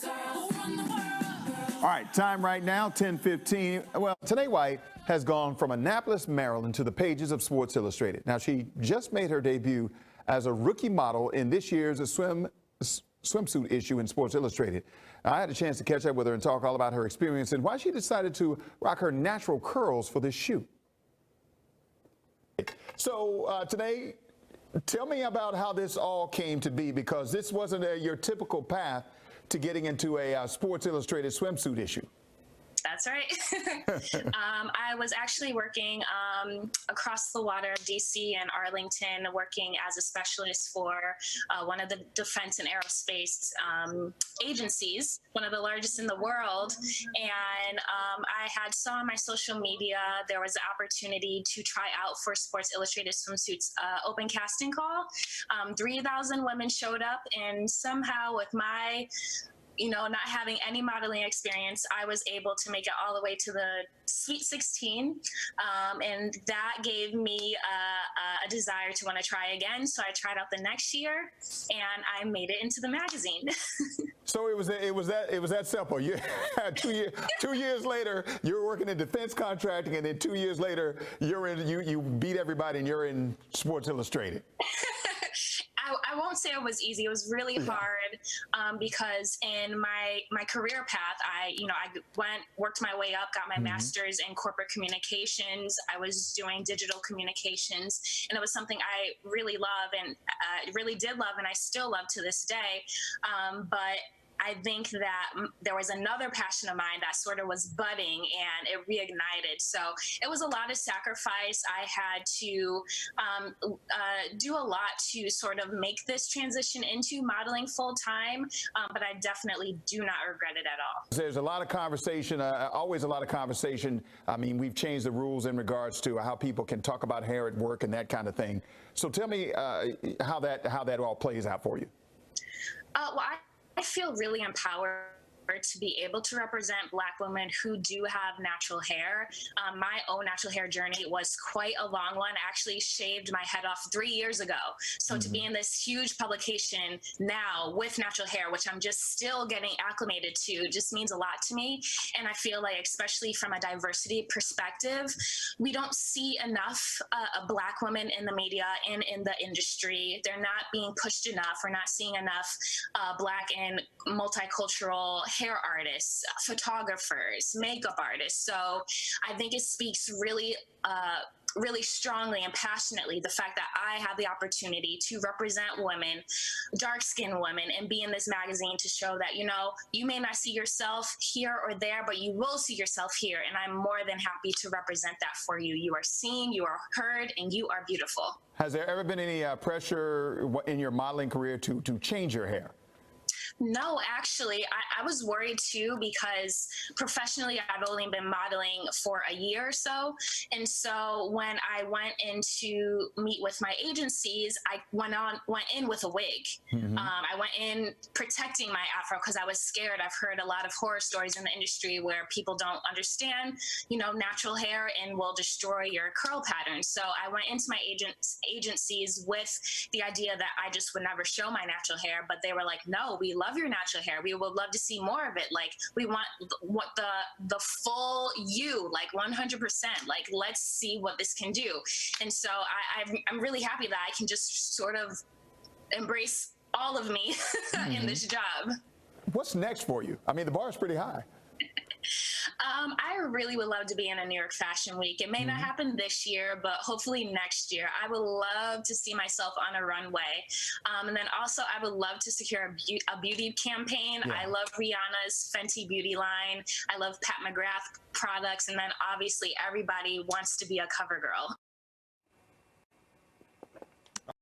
All right, time right now, 10:15. Well, Tanae White has gone from Annapolis, Maryland to the pages of Sports Illustrated. Now, she just made her debut as a rookie model in this year's swimsuit issue in Sports Illustrated. Now, I had a chance to catch up with her and talk all about her experience and why she decided to rock her natural curls for this shoot. So, Tanae, tell me about how this all came to be, because this wasn't your typical path to getting into a Sports Illustrated swimsuit issue. That's right. I was actually working across the water of DC and Arlington, working as a specialist for one of the defense and aerospace agencies, one of the largest in the world. And I had saw on my social media there was an opportunity to try out for Sports Illustrated swimsuits open casting call. 3,000 women showed up, and somehow with my not having any modeling experience, I was able to make it all the way to the Sweet 16. And that gave me a desire to want to try again. So I tried out the next year and I made it into the magazine. So it was that simple. You 2 years later, you're working in defense contracting, and then 2 years later, you beat everybody and you're in Sports Illustrated. I won't say it was easy. It was really hard because in my career path, I worked my way up, got my master's in corporate communications. I was doing digital communications, and it was something I really love and really did love, and I still love to this day. But I think that there was another passion of mine that sort of was budding, and it reignited. So it was a lot of sacrifice. I had to do a lot to sort of make this transition into modeling full time, but I definitely do not regret it at all. There's a lot of conversation, always a lot of conversation. I mean, we've changed the rules in regards to how people can talk about hair at work and that kind of thing. So tell me how that all plays out for you. Well, I feel really empowered to be able to represent Black women who do have natural hair. My own natural hair journey was quite a long one. I actually shaved my head off 3 years ago. So to be in this huge publication now with natural hair, which I'm just still getting acclimated to, just means a lot to me. And I feel like, especially from a diversity perspective, we don't see enough Black women in the media and in the industry. They're not being pushed enough. We're not seeing enough Black and multicultural hair artists, photographers, makeup artists. So I think it speaks really strongly and passionately the fact that I have the opportunity to represent women, dark-skinned women, and be in this magazine to show that, you may not see yourself here or there, but you will see yourself here. And I'm more than happy to represent that for you. You are seen, you are heard, and you are beautiful. Has there ever been any pressure in your modeling career to change your hair? No, actually, I was worried too, because professionally I've only been modeling for a year or so. And so when I went in to meet with my agencies, I went in with a wig. I went in protecting my afro because I was scared. I've heard a lot of horror stories in the industry where people don't understand, natural hair and will destroy your curl pattern. So I went into my agencies with the idea that I just would never show my natural hair, but they were like, no, we love your natural hair. We would love to see more of it. Like, we want the full you, like 100%. Like, let's see what this can do. And so I'm really happy that I can just sort of embrace all of me in this job. What's next for you? I mean, the bar is pretty high. I really would love to be in a New York Fashion Week. It may not happen this year, but hopefully next year. I would love to see myself on a runway. And then also I would love to secure a beauty campaign. I love Rihanna's Fenty beauty line. I love Pat McGrath products. And then obviously everybody wants to be a cover girl.